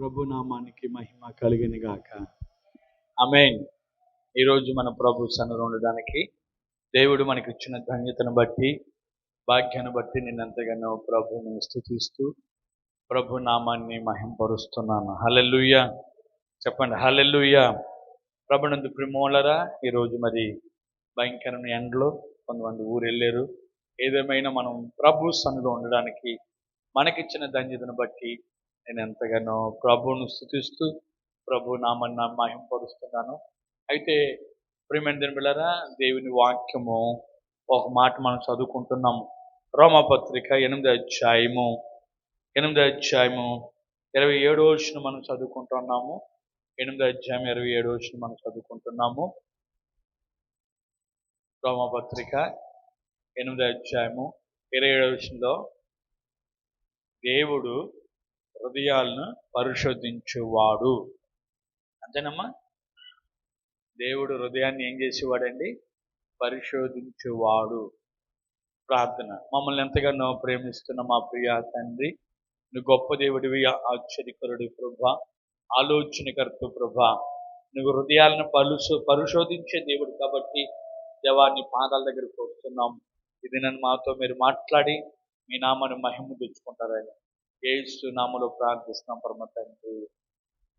ప్రభు నామానికి మహిమ కలిగిన గాక. ఆమేన్. ఈరోజు మన ప్రభు సన్నిధిలో ఉండడానికి దేవుడు మనకి ఇచ్చిన ధన్యతను బట్టి, భాగ్యాన్ని బట్టి నేనెంతగానో ప్రభువుని స్తుతిస్తూ ప్రభు నామాన్ని మహింపరుస్తున్నాను. హల్లెలూయా. చెప్పండి హల్లెలూయా. ప్రభునందు ప్రియులారా, ఈరోజు మరి భయంకరమైన ఎండలో కొంతమంది ఊరు వెళ్ళారు. ఏదేమైనా మనం ప్రభు సన్నిధిలో ఉండడానికి మనకిచ్చిన ధన్యతను బట్టి నేను ఎంతగానో ప్రభువును స్తుతిస్తూ ప్రభు నామాన్ని మహింపరుస్తున్నాను. అయితే ప్రియమైన బిడ్డలారా, దేవుని వాక్యము ఒక మాట మనం చదువుకుంటున్నాము. రోమాపత్రిక 8వ అధ్యాయము 27వ వచనం మనం చదువుకుంటున్నాము. 8వ అధ్యాయం 27వ వచనం మనం చదువుకుంటున్నాము. రోమాపత్రిక 8వ అధ్యాయము 27వ వచనంలో దేవుడు హృదయాలను పరిశోధించువాడు. అంతేనమ్మా? దేవుడు హృదయాన్ని ఏం చేసేవాడండి? పరిశోధించువాడు. ప్రార్థన. మమ్మల్ని ఎంతగానో ప్రేమిస్తున్న మా ప్రియ తండ్రి, నువ్వు గొప్ప దేవుడివి, ఆశ్చర్యకరుడి ప్రభా, ఆలోచనకర్త ప్రభా, నువ్వు హృదయాలను పరిశోధించే దేవుడు కాబట్టి దేవాన్ని పాదాల దగ్గరికి వస్తున్నాం. ఇది నన్ను మాతో మీరు మాట్లాడి మీ నామాన్ని మహిమ తెచ్చుకుంటారని యేసు నామములో ప్రార్థిస్తున్నాం పరమ తండ్రి.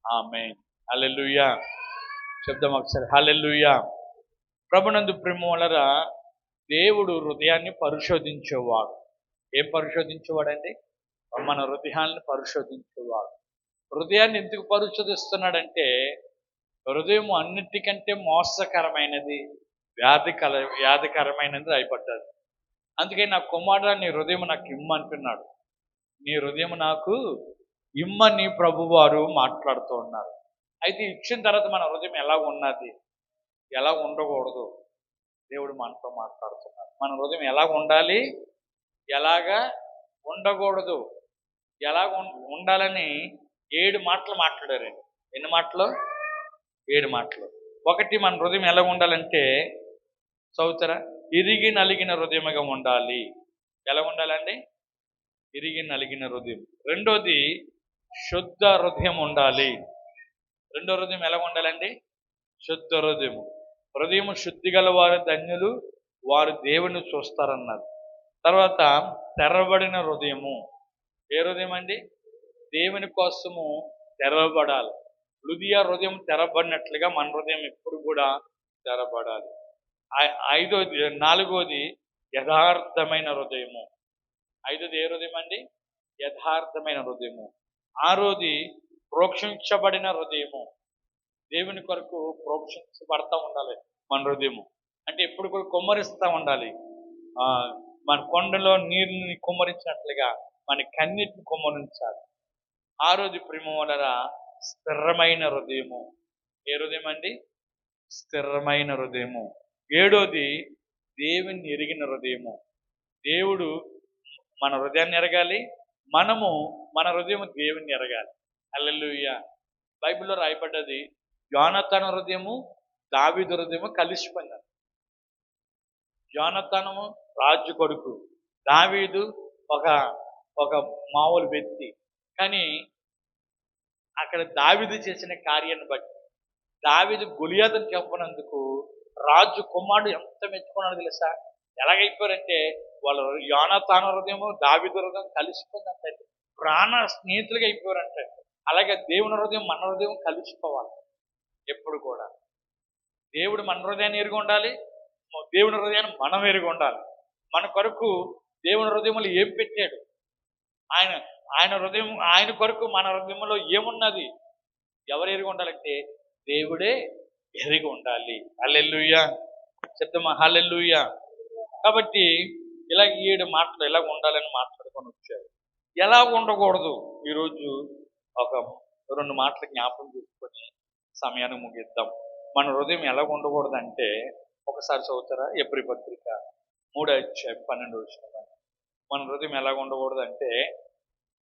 ఆమేన్. హల్లెలూయా. చెప్దాం ఒకసారి హల్లెలూయా. ప్రభునందు ప్రియులారా, దేవుడు హృదయాన్ని పరిశోధించేవాడు. ఏం పరిశోధించేవాడండి? మన హృదయాన్ని పరిశోధించేవాడు. హృదయాన్ని ఎందుకు పరిశోధిస్తున్నాడంటే, హృదయం అన్నిటికంటే మోసకరమైనది, వ్యాధికరమైనది అయిపడ్డది. అందుకే నా కుమారుడా, నీ హృదయం నాకు ఇమ్మంటున్నాడు. నీ హృదయం నాకు ఇమ్మని ప్రభువారు మాట్లాడుతూ ఉన్నారు. అయితే ఇచ్చిన తర్వాత మన హృదయం ఎలా ఉన్నది, ఎలా ఉండకూడదు, దేవుడు మనతో మాట్లాడుతున్నాడు. మన హృదయం ఎలా ఉండాలి, ఎలాగా ఉండకూడదు, ఎలా ఉండాలని 7 మాటలు మాట్లాడారండి. ఎన్ని మాటలు? 7 మాటలు. ఒకటి, మన హృదయం ఎలా ఉండాలంటే చదువుతారా? ఇరిగి నలిగిన హృదయముగా ఉండాలి. ఎలా ఉండాలండి? ఇరిగి నలిగిన హృదయం. రెండోది, శుద్ధ హృదయం ఉండాలి. రెండో హృదయం ఎలా ఉండాలండి? శుద్ధ హృదయం. హృదయం శుద్ధి గల వారు ధన్యులు, వారు దేవుని చూస్తారన్నారు. తర్వాత తెరవబడిన హృదయము. ఏ హృదయం అండి? దేవుని కోసము తెరవబడాలి. హృదయ హృదయం తెరబడినట్లుగా మన హృదయం ఎప్పుడు కూడా తెరబడాలి. నాలుగోది యథార్థమైన హృదయము. ఐదోది ఏ హృదయం అండి? యథార్థమైన హృదయము. ఆరోది ప్రోక్షించబడిన హృదయము. దేవుని కొరకు ప్రోక్షించబడతా ఉండాలి మన హృదయము. అంటే ఎప్పుడు కూడా కుమ్మరిస్తూ ఉండాలి. మన కొండలో నీరుని కుమ్మరించినట్లుగా మన కన్నీటిని కుమ్మరించాలి. ఆరోది ప్రియులారా, స్థిరమైన హృదయము. ఏ హృదయం అండి? స్థిరమైన హృదయము. ఏడోది దేవుని ఎరిగిన హృదయము. దేవుడు మన హృదయాన్ని ఎరగాలి, మనము మన హృదయం దేవుని ఎరగాలి. హల్లెలూయా. బైబిల్లో రాయబడ్డది, యోనాతాను హృదయము దావీదు హృదయము కలిసిపోయినారు. యోనాతాను రాజు కొడుకు, దావీదు ఒక మామూలు వ్యక్తి. కానీ అక్కడ దావీదు చేసిన కార్యాన్ని బట్టి, దావీదు గొలియాతును చంపినందుకు రాజు కుమారుడు ఎంత మెచ్చుకున్నాడు తెలుసా? ఎలాగైపోయారంటే, వాళ్ళ యోనాతాను హృదయము దావీదు హృదయం కలిసిపోయిందంటే ప్రాణ స్నేహితులుగా అయిపోయారంటే. అలాగే దేవుని హృదయం మన హృదయం కలిసిపోవాలి. ఎప్పుడు కూడా దేవుడు మన హృదయాన్ని ఎరిగి ఉండాలి, దేవుని హృదయాన్ని మనం ఎరిగి ఉండాలి. మన కొరకు దేవుని హృదయంలో ఏం పెట్టాడు, ఆయన హృదయం, ఆయన కొరకు మన హృదయంలో ఏమున్నది, ఎవరు ఎరిగి ఉండాలంటే దేవుడే ఎరిగి ఉండాలి. హల్లెలూయా. చెప్తామా హల్లెలూయా. కాబట్టి ఇలా 7 మాటలు ఎలా ఉండాలని మాట్లాడుకొని వచ్చారు. ఎలా ఉండకూడదు, ఈరోజు ఒక 2 మాటలు జ్ఞాపకం చేసుకొని సమయాన్ని ముగిద్దాం. మన హృదయం ఎలా ఉండకూడదు అంటే, ఒకసారి చదువుతారా? ఎబ్రీ పత్రిక 3వ అధ్యాయం 12వ వచనం. మన హృదయం ఎలా ఉండకూడదు అంటే,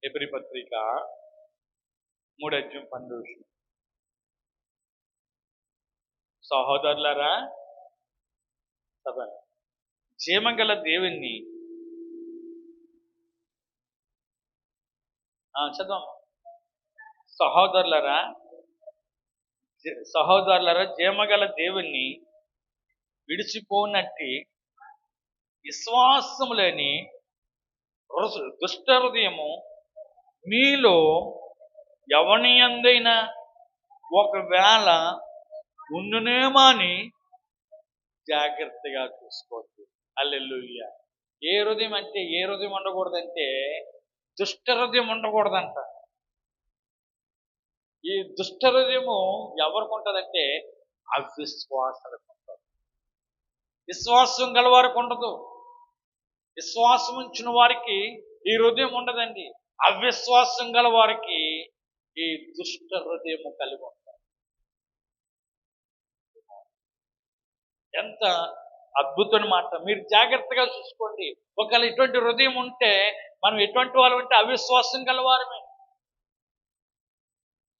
ఎబ్రీ పత్రిక 3వ అధ్యాయం 12వ వచనం. సహోదరులారా, జీవగల దేవుణ్ణి చదవమ్మా. సహోదరులరా సహోదరులరా, జీవగల దేవుణ్ణి విడిచిపోనట్టి విశ్వాసము లేని దుష్ట హృదయము మీలో ఎవని యందైనా ఒకవేళ ఉండునేమని జాగ్రత్తగా చూసుకోవచ్చు. హల్లెలూయా. ఏ హృదయం అంటే ఏ హృదయం ఉండకూడదంటే దుష్ట హృదయం ఉండకూడదంట. ఈ దుష్ట హృదయము ఎవరికి ఉంటుందంటే అవిశ్వాసాలకు ఉంటుంది. విశ్వాసం గలవారికి ఉండదు. విశ్వాసం ఉంచిన వారికి ఈ హృదయం ఉండదండి. అవిశ్వాసం గల వారికి ఈ దుష్ట హృదయము కలిగి ఉంటుంది. ఎంత అద్భుతమైన మాట. మీరు జాగ్రత్తగా చూసుకోండి. ఒకవేళ ఇటువంటి హృదయం ఉంటే మనం ఎటువంటి వాళ్ళు అంటే అవిశ్వాసం గలవారమే.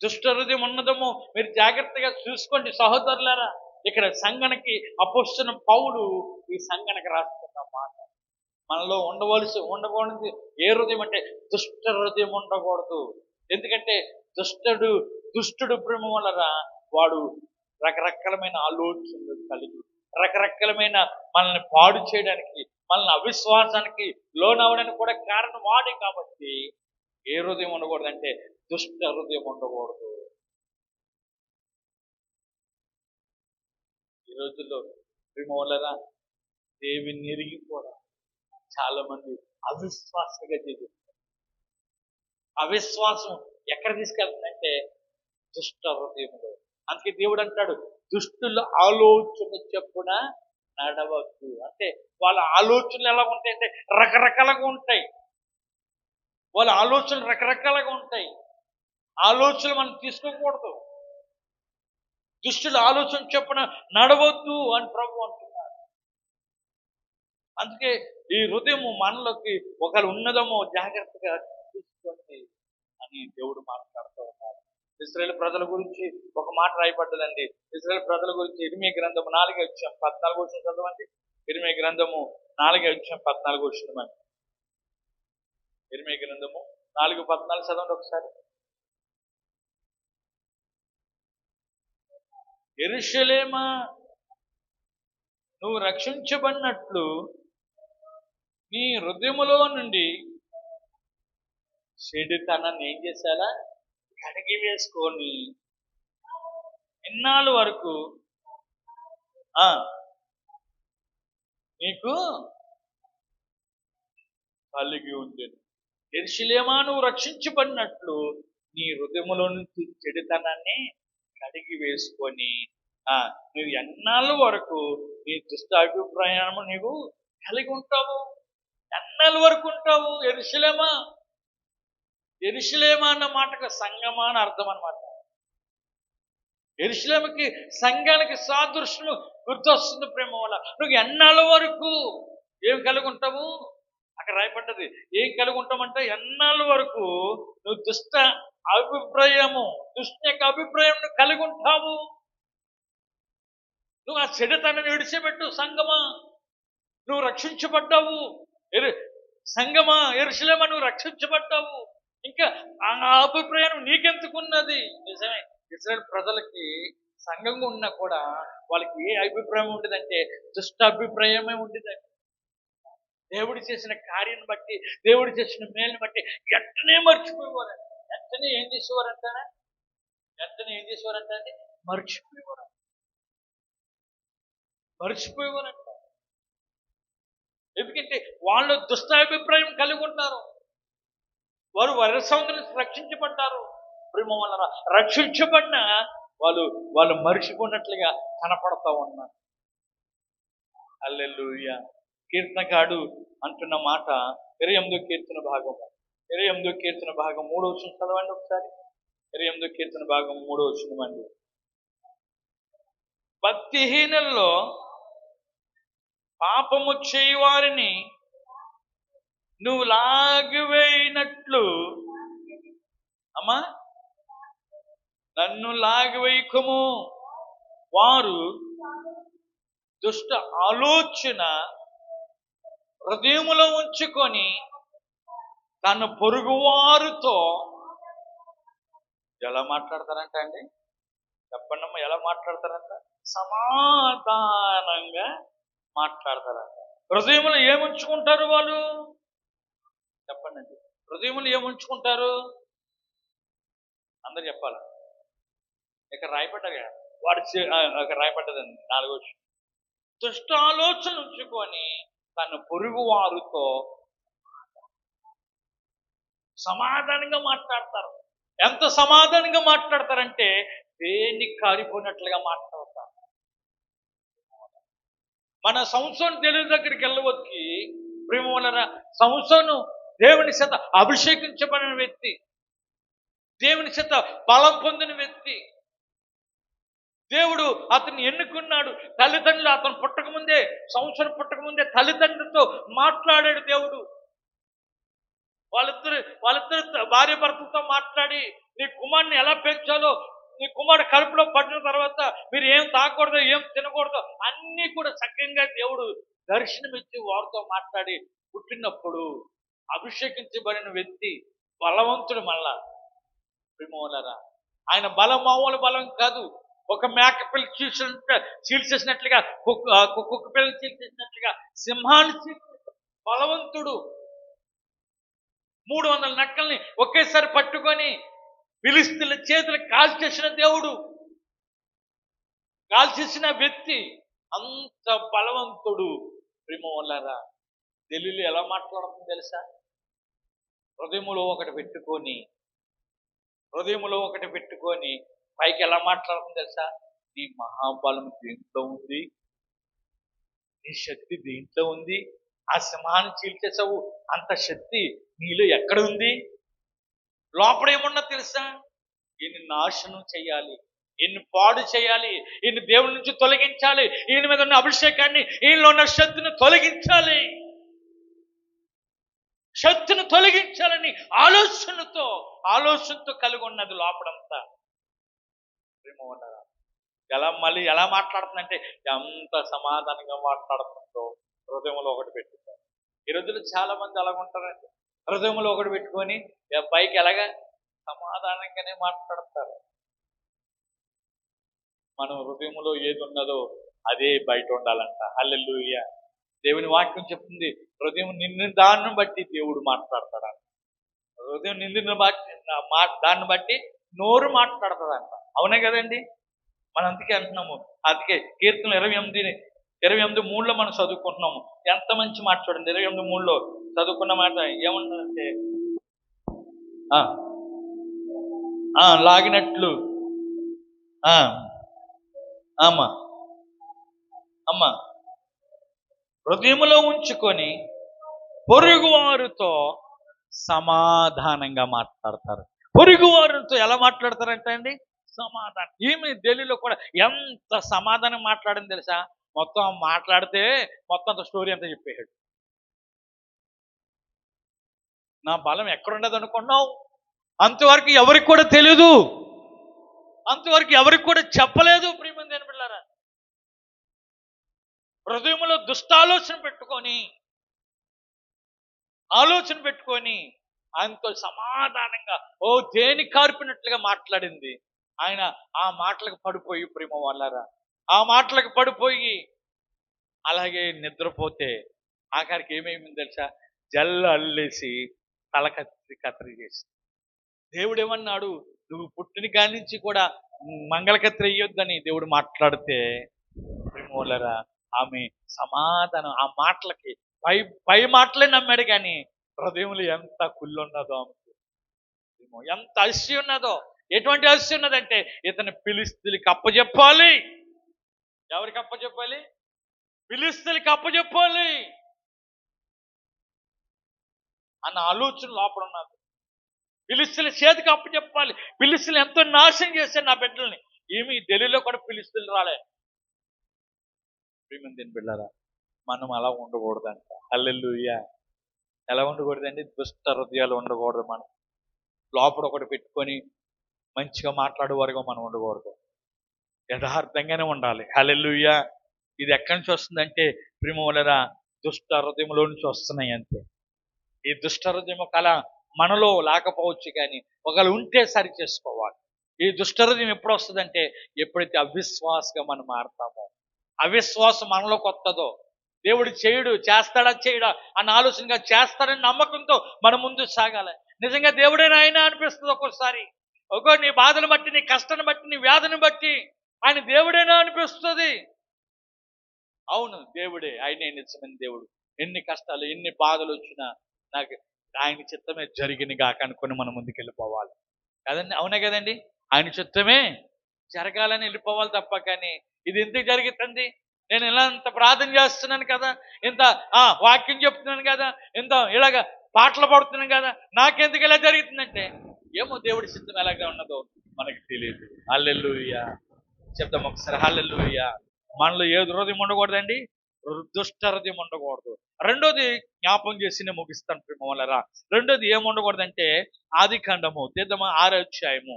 దుష్ట హృదయం ఉన్నదము మీరు జాగ్రత్తగా చూసుకోండి సహోదరులారా. ఇక్కడ సంఘానికి అపోస్తలుడైన పౌలు ఈ సంఘానికి రాస్తున్న మాట. మనలో ఉండకూడదు ఏ హృదయం అంటే దుష్ట హృదయం ఉండకూడదు. ఎందుకంటే దుష్టుడు ప్రేమ వలన వాడు రకరకాలమైన ఆలోచనలు కలిగి రకరకాలమైన మనల్ని పాడు చేయడానికి, మనల్ని అవిశ్వాసానికి లోనవడానికి కూడా కారణం వాడే. కాబట్టి ఏ హృదయం ఉండకూడదు అంటే దుష్ట హృదయం ఉండకూడదు. ఈ రోజుల్లో ప్రేమ వలన దేవుని ఎరిగి కూడా చాలా మంది అవిశ్వాసంగా జీవిస్తారు. అవిశ్వాసం ఎక్కడ తీసుకెళ్తుందంటే దుష్ట హృదయంలో. అందుకే దేవుడు అంటాడు, దుష్టుల ఆలోచన చెప్పున నడవద్దు. అంటే వాళ్ళ ఆలోచనలు ఎలా ఉంటాయి అంటే రకరకాలుగా ఉంటాయి. వాళ్ళ ఆలోచనలు రకరకాలుగా ఉంటాయి. ఆలోచనలు మనం తీసుకోకూడదు. దుష్టుల ఆలోచన చెప్పున నడవద్దు అని ప్రభు అంటున్నారు. అందుకే ఈ హృదయము మనలోకి ఒకరు ఉన్నదమో జాగ్రత్తగా చూసుకోండి అని దేవుడు మాట్లాడుతూ ఉన్నారు. ఇశ్రాయేలు ప్రజల గురించి ఒక మాట రాయబడ్డదండి. ఇశ్రాయేలు ప్రజల గురించి ఇర్మీయా గ్రంథము 4:14 చదవండి. ఇర్మీయా గ్రంథము 4:14 చదవండి. ఇర్మీయా గ్రంథము 4:14 చదవండి ఒకసారి. యెరూషలేమా, నువ్వు రక్షించబడినట్లు నీ హృదయములో నుండి చెడుతనాన్ని ఏం చేశారా? కడిగి వేసుకొని ఇన్నాళ్ళ వరకు నీకు కలిగి ఉండేది. యెరూషలేమా, నువ్వు రక్షించబడినట్లు నీ హృదయములో నుంచి చెడుతనాన్ని కడిగి వేసుకొని నువ్వు ఎన్నాళ్ళ వరకు నీ దుష్ట అభిప్రాయము నీవు కలిగి ఉంటావు. ఎన్నాళ్ళ వరకు ఉంటావు? యెరూషలేమా. యెరూషలేమా అన్న మాటకు సంఘమా అని అర్థం అన్నమాట. యెరూషలేముకి సంఘానికి సాదృశ్యము గుర్తొస్తుంది ప్రేమ వల్ల. నువ్వు ఎన్నాళ్ళ వరకు ఏం కలిగి ఉంటావు? అక్కడ రాయబడ్డది. ఏం కలిగి ఉంటామంటే ఎన్నాళ్ళ వరకు నువ్వు దుష్ట అభిప్రాయము, దుష్ట యొక్క అభిప్రాయం కలిగి ఉంటావు. నువ్వు ఆ చెడుతనాన్ని విడిచిపెట్టు సంఘమా. నువ్వు రక్షించబడ్డావు. సంఘమా, యెరూషలేమా, నువ్వు రక్షించబడ్డావు. ఇంకా ఆ అభిప్రాయం నీకెందుకున్నది? నిజమే, ఇశ్రాయేలు ప్రజలకి సంఘంగా ఉన్నా కూడా వాళ్ళకి ఏ అభిప్రాయం ఉండదంటే దుష్ట అభిప్రాయమే ఉండేదండి. దేవుడు చేసిన కార్యాన్ని బట్టి, దేవుడు చేసిన మేలుని బట్టి వెంటనే మర్చిపోయేవారండి. వెంటనే ఏం చేసేవారంటే మర్చిపోయేవారంట. ఎందుకంటే వాళ్ళు దుష్టాభిప్రాయం కలిగి ఉంటారు. వారు వరసంగా రక్షించబడ్డారు. ప్రేమ వలన రక్షించబడిన వాళ్ళు మర్చిపోయినట్లుగా కనపడతా ఉన్నారు. హల్లెలూయా. కీర్తనకాడు అంటున్న మాట 28వ కీర్తన భాగము 3వ వచనం చదవండి ఒకసారి. 28వ కీర్తన భాగం 3వ వచనం అండి. భక్తిహీనుల్లో పాపము చేయవారిని నువ్వు లాగివేయినట్లు అమ్మా నన్ను లాగివేయకము. వారు దుష్ట ఆలోచన హృదయములో ఉంచుకొని తన పొరుగువారితో ఎలా మాట్లాడతారంట అండి? చెప్పండి అమ్మా, ఎలా మాట్లాడతారంట? సమాధానంగా మాట్లాడతారంట. హృదయంలో ఏముంచుకుంటారు వాళ్ళు? చెప్పండి. హృదయంలో ఏముంచుకుంటారు? అందరు చెప్పాలి. ఇక్కడ రాయపడ్డగా ఇక్కడ రాయపడ్డదండి 4వ విషయం. దుష్ట ఆలోచన ఉంచుకొని తన పొరుగు వారితో సమాధానంగా మాట్లాడతారు. ఎంత సమాధానంగా మాట్లాడతారంటే దేన్ని కారిపోయినట్లుగా మాట్లాడతారు. మన సంసోను దేవుని దగ్గరికి వెళ్ళవచ్చి ప్రేమవలన సంసోను దేవుని చేత అభిషేకించబడిన వ్యక్తి, దేవుని చేత బలం పొందిన వ్యక్తి. దేవుడు అతన్ని ఎన్నుకున్నాడు. తల్లిదండ్రులు అతను పుట్టకముందే, సంవత్సరం పుట్టకముందే తల్లిదండ్రులతో మాట్లాడాడు దేవుడు. వాళ్ళిద్దరు భార్య భర్తలతో మాట్లాడి నీ కుమారుని ఎలా పెంచాలో, నీ కుమారుడు కడుపులో పడిన తర్వాత మీరు ఏం తాగకూడదు, ఏం తినకూడదు అన్నీ కూడా చక్కగా దేవుడు దర్శనమిచ్చి వారితో మాట్లాడి పుట్టినప్పుడు అభిషేకించబడిన వ్యక్తి బలవంతుడు. మళ్ళా ప్రేమోలరా, ఆయన బలం మామూలు బలం కాదు. ఒక మేక పిల్ల చీల్చేసినట్లుగా, కుక్క పిల్లలు చీల్చేసినట్లుగా సింహాన్ని చీల్చేసిన బలవంతుడు. 300 నక్కల్ని ఒకేసారి పట్టుకొని ఫిలిష్తీయుల చేతులు కాల్చేసిన దేవుడు, కాల్చేసిన వ్యక్తి, అంత బలవంతుడు. ప్రేమోలరా, తెలుగులో ఎలా మాట్లాడుతుంది తెలుసా? హృదయంలో ఒకటి పెట్టుకొని పైకి ఎలా మాట్లాడుతుంది తెలుసా? నీ మహాబలం దీంట్లో ఉంది, నీ శక్తి దీంట్లో ఉంది. ఆ సింహాన్ని చీల్చేసావు, అంత శక్తి నీలో ఎక్కడ ఉంది? లోపల ఏమన్నా తెలుసా? ఈయన నాశనం చేయాలి, ఈయన పాడు చేయాలి, ఈయన దేవుడి నుంచి తొలగించాలి, ఈయన మీద ఉన్న అభిషేకాన్ని, ఈయనలో ఉన్న శక్తిని తొలగించాలని ఆలోచనతో కలిగి ఉన్నది లోపడంతా. మళ్ళీ ఎలా మాట్లాడుతుందంటే ఎంత సమాధానంగా మాట్లాడుతుందో హృదయంలో ఒకటి పెట్టుకుంటారు. ఈ రోజులు చాలా మంది అలాగుంటారండి. హృదయంలో ఒకటి పెట్టుకొని పైకి ఎలాగా సమాధానంగానే మాట్లాడతారు. మనం హృదయంలో ఏది ఉన్నదో అదే బయట ఉండాలంట. హల్లెలూయా. దేవుని వాక్యం చెప్తుంది, హృదయం నిన్ను దాన్ని బట్టి దేవుడు మాట్లాడతాడంట. హృదయం నిన్ను బట్టి దాన్ని బట్టి నోరు మాట్లాడతాడంట. అవునే కదండి? మనం అందుకే అంటున్నాము. అందుకే కీర్తన 28:3 మనం చదువుకుంటున్నాము. ఎంత మంచి మాట చూడండి. 28:3 చదువుకున్న మాట ఏమంటుందంటే, లాగినట్లు అమ్మ హృదయములో ఉంచుకొని పొరుగువారితో సమాధానంగా మాట్లాడతారు. పొరుగువారితో ఎలా మాట్లాడతారంటే అండి, సమాధానం. ఈమె ఢిల్లీలో కూడా ఎంత సమాధానం మాట్లాడింది తెలుసా? మొత్తం మాట్లాడితే మొత్తం స్టోరీ అంతా చెప్పేశాడు. నా బలం ఎక్కడుండదు అనుకున్నావు? అంతవరకు ఎవరికి కూడా తెలియదు, అంతవరకు ఎవరికి కూడా చెప్పలేదు. ప్రియమైన దేవుని బిడ్డలారా, హృదయంలో దుష్టాలోచన పెట్టుకొని ఆయనతో సమాధానంగా దేని కార్పినట్లుగా మాట్లాడింది. ఆయన ఆ మాటలకు పడిపోయి, ప్రేమ వాళ్ళారా, ఆ మాటలకు పడిపోయి అలాగే నిద్రపోతే ఆఖరికి ఏమేమి తెలుసా? జల్లు అల్లేసి తల కత్తిరి చేసి, దేవుడు ఏమన్నాడు? నువ్వు పుట్టిన కాడి నుంచి కూడా మంగళకత్రి అయ్యొద్దని దేవుడు మాట్లాడితే ప్రేమ వాళ్ళారా, ఆమె సమాధానం ఆ మాటలకి పై మాటలే నమ్మాడు, కానీ హృదయంలో ఎంత కుళ్ళున్నదో, ఆమెకు ఎంత అసి ఉన్నదో. ఎటువంటి అసి ఉన్నదంటే, ఇతను ఫిలిష్తీయులకి అప్పచెప్పాలి. ఎవరికి అప్పచెప్పాలి? ఫిలిష్తీయులకి అప్పచెప్పాలి అన్న ఆలోచన లోపల ఉన్నది. ఫిలిష్తీయుల చేతికి అప్పచెప్పాలి. ఫిలిష్తీయులు ఎంతో నాశనం చేశారు నా బిడ్డల్ని. ఏమి ఢిల్లీలో కూడా ఫిలిష్తీయులు రాలే. ప్రియమైన బిడ్డలారా, మనం అలా ఉండకూడదంట. హల్లెలూయా. ఎలా ఉండకూడదండి? దుష్ట హృదయాలు ఉండకూడదు. మనం లోపల ఒకటి పెట్టుకొని మంచిగా మాట్లాడే వరకు మనం ఉండకూడదు. యథార్థంగానే ఉండాలి. హల్లెలూయా. ఇది ఎక్కడి నుంచి వస్తుందంటే ప్రియములరా, దుష్ట హృదయంలో నుంచి వస్తున్నాయి అంతే. ఈ దుష్ట హృదయం కళ మనలో లేకపోవచ్చు, కానీ ఒకవేళ ఉంటే సరి చేసుకోవాలి. ఈ దుష్టహృదయం ఎప్పుడు వస్తుందంటే ఎప్పుడైతే అవిశ్వాసగా మనం మారతామో, అవిశ్వాసం మనలోకి వస్తుందో, దేవుడు చేయడు, చేస్తాడా చేయడా అన్న ఆలోచనగా చేస్తాడని నమ్మకంతో మన ముందు సాగాలి. నిజంగా దేవుడైనా ఆయన అనిపిస్తుంది ఒక్కోసారి. నీ బాధను బట్టి, నీ కష్టాన్ని బట్టి, నీ వ్యాధిని బట్టి ఆయన దేవుడైనా అనిపిస్తుంది. అవును, దేవుడే, ఆయనే నిజమైన దేవుడు. ఎన్ని కష్టాలు, ఎన్ని బాధలు వచ్చినా నాకు ఆయన చిత్తమే జరిగిన గాక అనుకుని మనం ముందుకు వెళ్ళిపోవాలి కదండి. అవునే కదండి, ఆయన చిత్తమే జరగాలని వెళ్ళిపోవాలి తప్ప, కానీ ఇది ఎందుకు జరుగుతుంది, నేను ఇలా ఇంత ప్రార్థన చేస్తున్నాను కదా, ఇంత వాక్యం చెప్తున్నాను కదా, ఇంత ఇలాగ పాటలు పాడుతున్నాను కదా, నాకెందుకు ఇలా జరుగుతుందంటే ఏమో దేవుడి చిత్తం ఎలాగా ఉన్నదో మనకి తెలియదు. హల్లెలూయా చెప్దాం ఒకసారి, హల్లెలూయా. మనలో ఏది హృదయం ఉండకూడదండి, దుష్ట హృదయం ఉండకూడదు. రెండోది జ్ఞాపం చేసి నేను ముగిస్తాను ప్రేమవలరా. రెండోది ఏముండకూడదంటే ఆదికాండము తీద్దామా 6వ అధ్యాయము,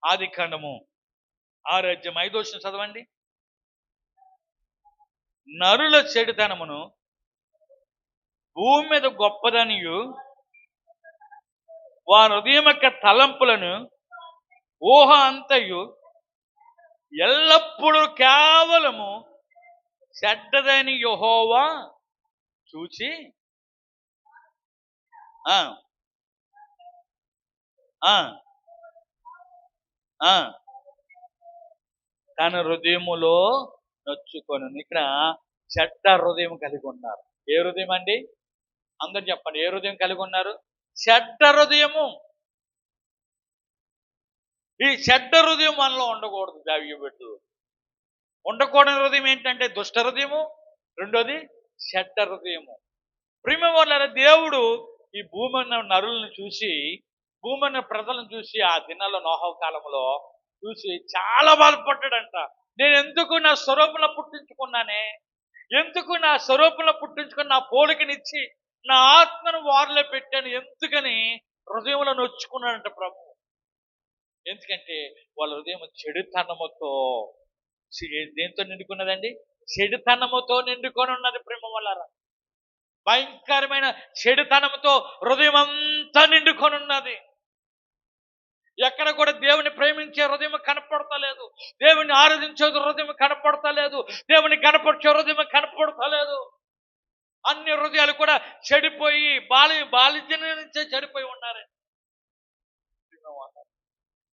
ఆదికాండము 6వ అధ్యాయం 5వ వచనం చదవండి. నరుల చెడుతనమును భూమి మీద గొప్పదనియు వారి హృదయం యొక్క తలంపులను ఊహ అంతయు ఎల్లప్పుడూ కేవలము చెడ్డదని యెహోవా చూచి తన హృదయములో నొచ్చుకొను. ఇక్కడ చెడ్డ హృదయం కలిగి ఉన్నారు. ఏ హృదయం అండి? అందరు చెప్పండి, ఏ హృదయం కలిగి ఉన్నారు? చెడ్డ హృదయము. ఈ చెడ్డ హృదయం మనలో ఉండకూడదు. దావియబెట్టు ఉండకూడని హృదయం ఏంటంటే దుష్ట హృదయము, రెండోది చెడ్డ హృదయము. ప్రియమైన వాళ్ళ దేవుడు ఈ భూమి ఉన్న నరులను చూసి, భూమి ఉన్న ప్రజలను చూసి ఆ దినాల్లో నోహవ కాలంలో చూసి చాలా బాధపడ్డాడంట. నేను ఎందుకు నా స్వరూపంలో పుట్టించుకున్నానే, ఎందుకు నా స్వరూపంలో పుట్టించుకుని నా పోలికనిచ్చి నా ఆత్మను వారిలో పెట్టాను, ఎందుకని హృదయంలో నొచ్చుకున్నాడంట ప్రభు. ఎందుకంటే వాళ్ళ హృదయం చెడుతనముతో, దేంతో నిండుకున్నదండి? చెడుతనముతో నిండుకొని ఉన్నది ప్రేమ వల్ల. భయంకరమైన చెడుతనంతో హృదయం అంతా నిండుకొని ఉన్నది. ఎక్కడ కూడా దేవుని ప్రేమించే హృదయం కనపడతలేదు, దేవుని ఆరాధించే హృదయం కనపడతలేదు, దేవుని కనపరిచే హృదయం కనపడతలేదు. అన్ని హృదయాలు కూడా చెడిపోయి బాల్యం నుంచే చెడిపోయి ఉన్నారు.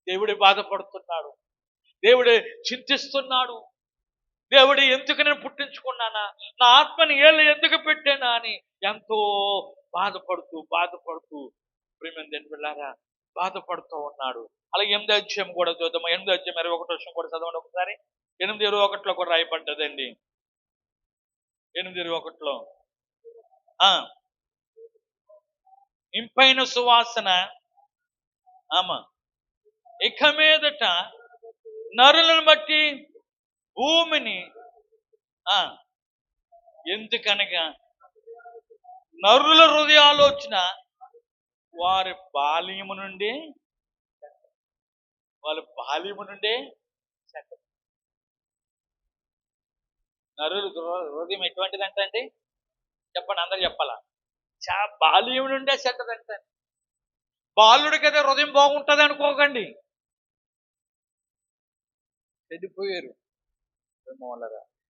దేవుడే బాధపడుతున్నాడు, దేవుడే చింతిస్తున్నాడు. దేవుడు ఎందుకు నేను పుట్టించుకున్నానా, నా ఆత్మని ఏళ్ళు ఎందుకు పెట్టానా అని ఎంతో బాధపడుతూ ప్రేమ పిల్లారా బాధపడుతూ ఉన్నాడు. అలాగే 8వ అధ్యాయం కూడా చూద్దాం. 8వ అధ్యాయం 21వ వచనం కూడా చదవండి ఒకసారి. 8:21 కూడా రాయబడ్డదండి. 8:21 ఇంపైన సువాసన ఇక మీదట నరులను బట్టి భూమిని ఎందుకనగా నరుల హృదయాలోచన వారి బాల్యము నుండి నరుల హృదయం ఎటువంటిదంటండి? చెప్పండి, అందరు చెప్పాలా? బాల్యం నుండే చెడ్డదంట. బాలుడి కదా హృదయం బాగుంటుంది అనుకోకండి, చెడిపోయారు.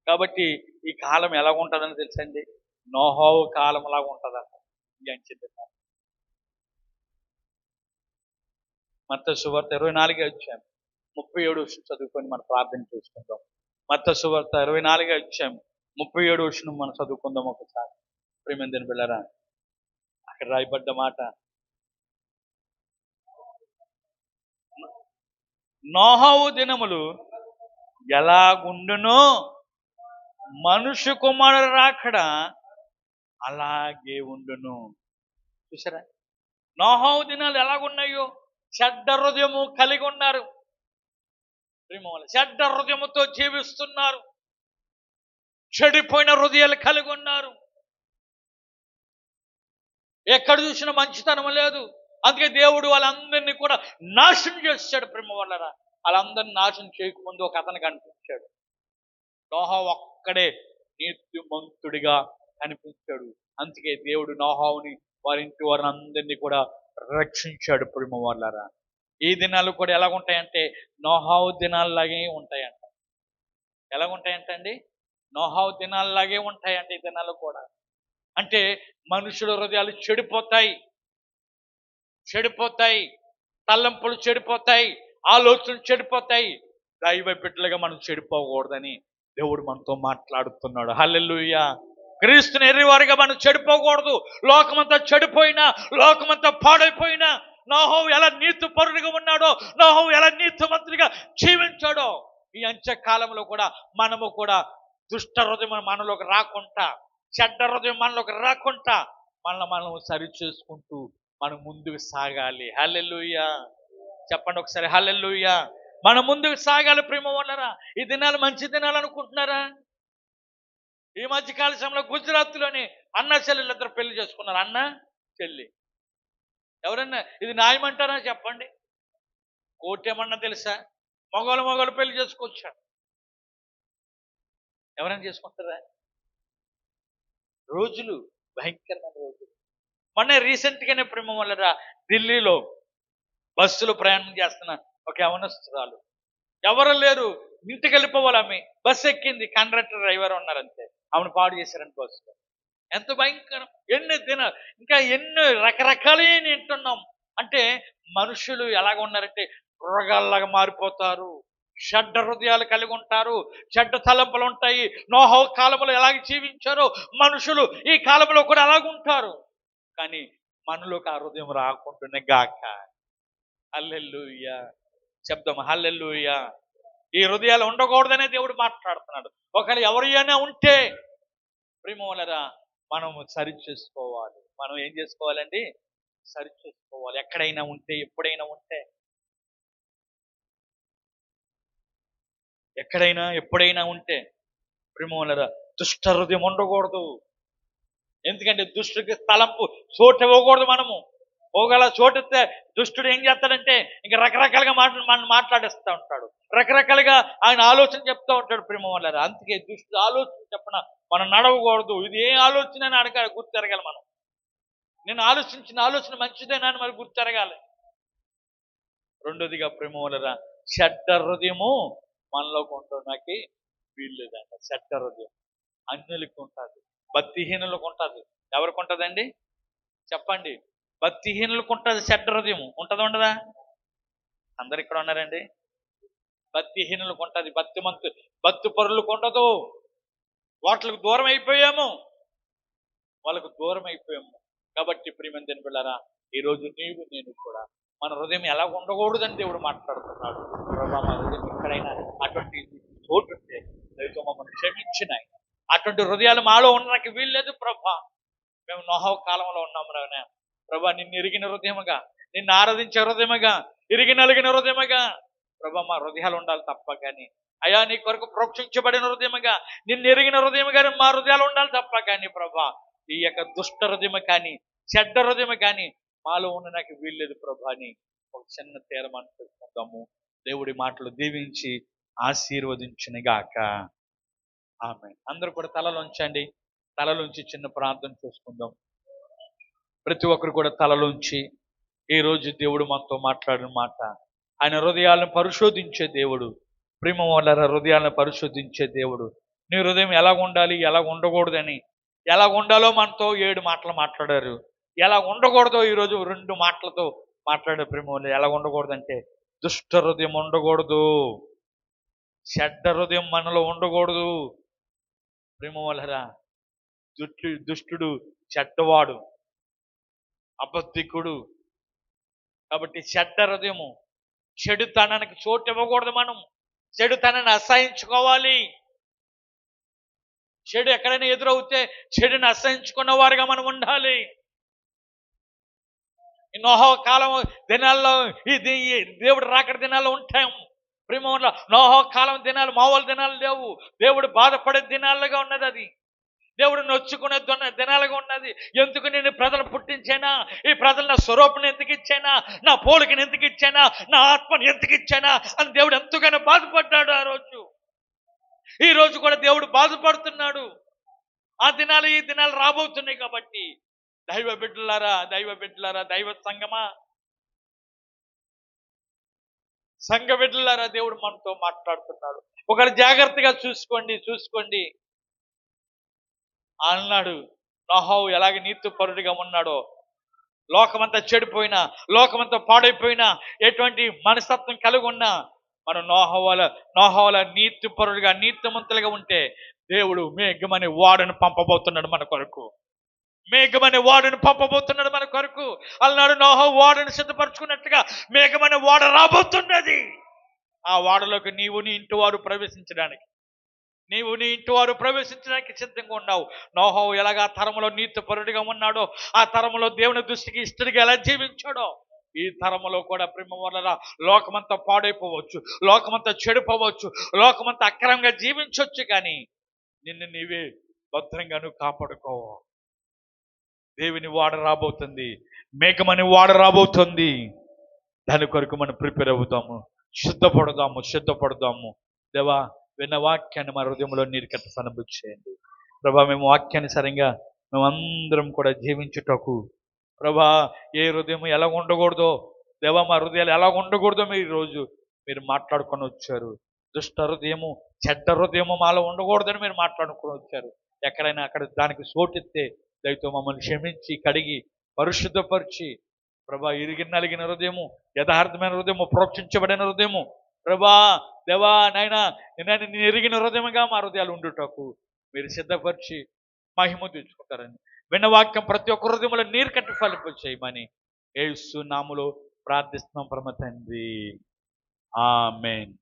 కాబట్టి ఈ కాలం ఎలా ఉంటుందని తెలుసండి? నోహోవు కాలం లాగా ఉంటుందంట. మత్తయి సువార్త 24వ అధ్యాయం 37వ వచనం చదువుకొని మనం ప్రార్థన చేసుకుందాం. మత్తయి సువార్త 24వ అధ్యాయం 37వ వచనం మనం చదువుకుందాం ఒకసారి. ప్రియమైన బిడ్డలారా, అక్కడ రాయబడ్డ మాట, నోహోవు దినములు ఎలాగుండునో మనుష్య కుమారుడు రాకడ అలాగే ఉండును. చూసారా, నోహోవు దినాలు ఎలాగున్నాయో చెడ్డ హృదయము కలిగి ఉన్నారు. చెడ్డ హృదయముతో జీవిస్తున్నారు, చెడిపోయిన హృదయాలు కలిగి ఉన్నారు. ఎక్కడ చూసినా మంచితనం లేదు. అందుకే దేవుడు వాళ్ళందరినీ కూడా నాశనం చేశాడు. ప్రేమ వల్లరా, వాళ్ళందరినీ నాశనం చేయకముందు ఒక అతను కనిపించాడు. నోహోవు ఒక్కడే నీతిమంతుడిగా కనిపించాడు. అందుకే దేవుడు నోహోవుని వారింటి వారిని అందరినీ కూడా రక్షించాడు. ప్రేమ వల్లరా, ఈ దినాలు కూడా ఎలాగుంటాయంటే నోహావు దినాల్లాగే ఉంటాయంట. ఎలాగుంటాయంటండి? నోహావు దినాల్లాగే ఉంటాయంట ఈ దినాలు కూడా. అంటే మనుషుల హృదయాలు చెడిపోతాయి, తలంపులు చెడిపోతాయి, ఆలోచనలు చెడిపోతాయి. దైవ బిడ్డలుగా మనం చెడిపోకూడదని దేవుడు మనతో మాట్లాడుతున్నాడు. హల్లెలూయా. క్రీస్తుని ఎర్రివారిగా మనం చెడిపోకూడదు. లోకమంతా చెడిపోయినా, లోకమంతా పాడైపోయినా, నోహోవు ఎలా నీతిపరుడుగా ఉన్నాడో, నోహోవు ఎలా నీతిమంతుడిగా జీవించాడో, ఈ అంత్య కాలంలో కూడా మనము కూడా దుష్ట హృదయం మనలోకి రాకుండా, చెడ్డ హృదయం మనలోకి రాకుండా మనల్ని మనం సరి చేసుకుంటూ మనం ముందుకు సాగాలి. హల్లెలూయా. చెప్పండి ఒకసారి హల్లెలూయా. మనం ముందుకు సాగాలి ప్రేమ వాళ్ళరా. ఈ దినాలు మంచి దినాలు అనుకుంటున్నారా? ఈ మధ్య కాలంలో గుజరాత్లోని అన్న చెల్లెలు ఇద్దరు పెళ్లి చేసుకున్నారు. అన్న చెల్లి. ఎవరన్నా ఇది న్యాయమంటారా చెప్పండి? కోర్టు ఏమన్నా తెలుసా? మగవాళ్ళు పెళ్లి చేసుకోవచ్చా? ఎవరైనా చేసుకుంటారా? రోజులు భయంకరమైన రోజులు. మొన్న రీసెంట్గానే ప్రేమ వల్లరా ఢిల్లీలో బస్సులో ప్రయాణం చేస్తున్న ఒక యవనస్తురాలు, ఎవరు లేరు, ఇంటికి వెళ్ళిపోవాలి ఆమె. బస్సు ఎక్కింది, కండక్టర్ డ్రైవర్ ఉన్నారంతే. ఆమెను పాడు చేశారంటే బస్సులో. ఎంత భయంకరం! ఎన్ని దినాలు, ఇంకా ఎన్ని రకరకాలే వింటున్నాం. అంటే మనుషులు ఎలాగ ఉన్నారంటే మృగాల్లాగా మారిపోతారు, చెడ్డ హృదయాలు కలిగి ఉంటారు, చెడ్డ తలంపులు ఉంటాయి. నోహవు కాలంలో ఎలాగ జీవించారో మనుషులు ఈ కాలంలో కూడా అలాగుంటారు. కానీ మనలోకి ఆ హృదయం రాకుండానే గాక. హల్లెలూయా. శబ్దం హల్లెలూయా. ఈ హృదయాలు ఉండకూడదనే దేవుడు మాట్లాడుతున్నాడు. ఒకవేళ ఎవరైనా ఉంటే ప్రేమలరా మనము సరి చేసుకోవాలి. మనం ఏం చేసుకోవాలండి? సరి చేసుకోవాలి. ఎక్కడైనా ఉంటే, ఎప్పుడైనా ఉంటే, ఎప్పుడైనా ఉంటే ప్రేమలరా దుష్ట హృదయం ఉండకూడదు. ఎందుకంటే దుష్టుడికి తలంపు చోటు ఇవ్వకూడదు. మనము పోగల చోటిస్తే దుష్టుడు ఏం చేస్తాడంటే ఇంకా రకరకాలుగా మనం మాట్లాడేస్తూ ఉంటాడు, రకరకాలుగా ఆయన ఆలోచన చెప్తూ ఉంటాడు ప్రేమ వాళ్ళ. అందుకే దుష్టుడు ఆలోచన చెప్పన మనం నడవకూడదు. ఇది ఏ ఆలోచన అని అడగాలి, గుర్తెరగాలి. మనం నేను ఆలోచించిన ఆలోచన మంచిదేనా అని మరి గుర్తెరగాలి. రెండోదిగా ప్రేమ వాళ్ళ చెడ్డ హృదయము మనలోకి ఉండడానికి వీల్లేదంట. చెడ్డ హృదయం అన్యులకు ఉంటుంది, భక్తిహీనులకు ఉంటుంది. ఎవరికి ఉంటుందండి చెప్పండి? భక్తిహీనులకు ఉంటుంది చెడ్డ హృదయం. ఉంటుందా ఉండదా? అందరు ఇక్కడ ఉన్నారండి. భక్తిహీనులకు ఉంటుంది, భక్తి పరులకు ఉండదు. వాళ్ళకు దూరం అయిపోయాము, కాబట్టి ప్రియమైన బిడ్డలారా, ఈరోజు నీవు నేను కూడా మన హృదయం ఎలా ఉండకూడదని దేవుడు మాట్లాడుతున్నాడు. ప్రభా, మా హృదయం ఎక్కడైనా అటువంటి చోటు ఉంటే దయతో మమ్మల్ని క్షమించినాయి. అటువంటి హృదయాలు మాలో ఉండడానికి వీల్లేదు ప్రభా. మేము నోహవు కాలంలో ఉన్నాము రానే ప్రభా. నిన్ను ఎరిగిన హృదయముగా, నిన్ను ఆరాధించే హృదయముగా, నలిగిన హృదయముగా ప్రభా మా హృదయాలు ఉండాలి తప్ప. కానీ అయా నీ కొరకు ప్రోక్షించబడిన హృదయముగా, నిన్ను ఎరిగిన హృదయముగా మా హృదయాలు ఉండాలి తప్ప. కానీ ప్రభా ఈ యొక్క దుష్ట హృదయము కానీ, చెడ్డ హృదయము కానీ మాలో ఉండడానికి వీల్లేదు ప్రభా అని ఒక చిన్న తీర్మానం చేసుకుందాము. దేవుడి మాటలు దీవించి ఆశీర్వదించునుగాక. ఆమేన్. అందరూ కూడా తలలోంచి చిన్న ప్రార్థన చేసుకుందాం. ప్రతి ఒక్కరు కూడా తలలోంచి ఈరోజు దేవుడు మనతో మాట్లాడిన మాట, ఆయన హృదయాలను పరిశోధించే దేవుడు. ప్రేమ వల్ల హృదయాలను పరిశోధించే దేవుడు. నీ హృదయం ఎలాగ ఉండాలి, ఎలాగ ఉండకూడదని, ఎలాగ ఉండాలో మనతో 7 మాటలు మాట్లాడారు. ఎలా ఉండకూడదో ఈరోజు 2 మాటలతో మాట్లాడే ప్రేమ వల్ల. ఎలా ఉండకూడదంటే దుష్ట హృదయం ఉండకూడదు, చెడ్డ హృదయం మనలో ఉండకూడదు. ప్రేమ వల్లరా దుష్టుడు చెడ్డవాడు, అబద్ధికుడు. కాబట్టి చెడ్డ హృదయము, చెడుతనానికి చోటు ఇవ్వకూడదు. మనం చెడుతనాన్ని అసహించుకోవాలి. చెడు ఎక్కడైనా ఎదురవుతే చెడుని అసహించుకున్న వారుగా మనం ఉండాలి. ఈ నోహవ కాలం దినాల్లో ఈ దేవుడు రాకడ దినాల్లో ఉంటాం. ప్రేమలో నోహవ కాలం దినాలు మామూలు దినాలు లేవు. దేవుడు బాధపడే దినాలుగా ఉన్నది. అది దేవుడు నొచ్చుకునే దినాలుగా ఉన్నది. ఎందుకు నేను ప్రజలు పుట్టించానా, ఈ ప్రజలు నా స్వరూపను ఎందుకు ఇచ్చానా, నా పోలికను ఎందుకు ఇచ్చానా, నా ఆత్మను ఎందుకు ఇచ్చానా అని దేవుడు ఎంతగానో బాధపడ్డాడు ఆ రోజు. ఈ రోజు కూడా దేవుడు బాధపడుతున్నాడు. ఆ దినాలు ఈ దినాలు రాబోతున్నాయి. కాబట్టి దైవ బిడ్డలారా, దైవ సంగమా, సంఘ బిడ్డలారా, దేవుడు మనతో మాట్లాడుతున్నాడు. ఒకరు జాగ్రత్తగా చూసుకోండి అన్నాడు. నోహవు ఎలాగ నీతిపరుడిగా ఉన్నాడో, లోకమంతా చెడిపోయినా, లోకమంతా పాడైపోయినా, ఎటువంటి మనస్తత్వం కలిగి ఉన్నా మనం నోహవల నీతిపరుడిగా, నీతిమంతులుగా ఉంటే దేవుడు మేఘమనే వాడను పంపబోతున్నాడు మన కొరకు. మేఘమనే వాడను పంపబోతున్నాడు మన కొరకు. అన్నాడు, నోహవు వాడను సిద్ధపరచుకున్నట్టుగా మేఘమనే వాడ రాబోతున్నది. ఆ వాడలోకి నీవు నీ ఇంటి వారు ప్రవేశించడానికి సిద్ధంగా ఉన్నావు. నోహవు ఎలాగా తరములో నీతిపరుడిగా ఉన్నాడో, ఆ తరములో దేవుని దృష్టికి ఇష్టడిగా ఎలా జీవించాడో, ఈ తరములో కూడా ప్రేమ వల్ల లోకమంతా పాడైపోవచ్చు, లోకమంతా చెడిపోవచ్చు, లోకమంతా అక్రమంగా జీవించవచ్చు. కానీ నిన్ను నీవే భద్రంగా నువ్వు కాపాడుకో. దేవుని వాడ రాబోతుంది, మేఘమని వాడ రాబోతుంది. దాని కొరకు మనం ప్రిపేర్ అవుతాము, సిద్ధపడదాము. దేవా, విన్న వాక్యాన్ని మా హృదయంలో నీరు కట్టి అనుభవించేయండి ప్రభా. మేము వాక్యాన్ని సరిగా మేమందరం కూడా జీవించుటకు ప్రభా, ఏ హృదయం ఎలా ఉండకూడదో దేవా, మా హృదయాలు ఎలా ఉండకూడదో మీరు ఈరోజు మీరు మాట్లాడుకొని వచ్చారు. దుష్ట హృదయము, చెడ్డ హృదయము మాలో ఉండకూడదని మీరు మాట్లాడుకొని వచ్చారు. ఎక్కడైనా అక్కడ దానికి చోటెత్తే దయతో మమ్మల్ని క్షమించి, కడిగి, పరిశుద్ధపరిచి ప్రభా, ఇరిగి నలిగిన హృదయము, యథార్థమైన హృదయము, ప్రోక్షించబడిన హృదయము ప్రభా, దేవా నాయనా, నేను ఎరిగిన హృదయముగా మా హృదయాలు ఉండుటకు మీరు సిద్ధపరిచి మహిమ తెచ్చుకుంటారని విన్న వాక్యం ప్రతి ఒక్క హృదయంలో నీరు కట్టి ఫలింప చేయమని యేసు నామములో ప్రార్థిస్తున్నాం పరమ తండ్రి. ఆమేన్.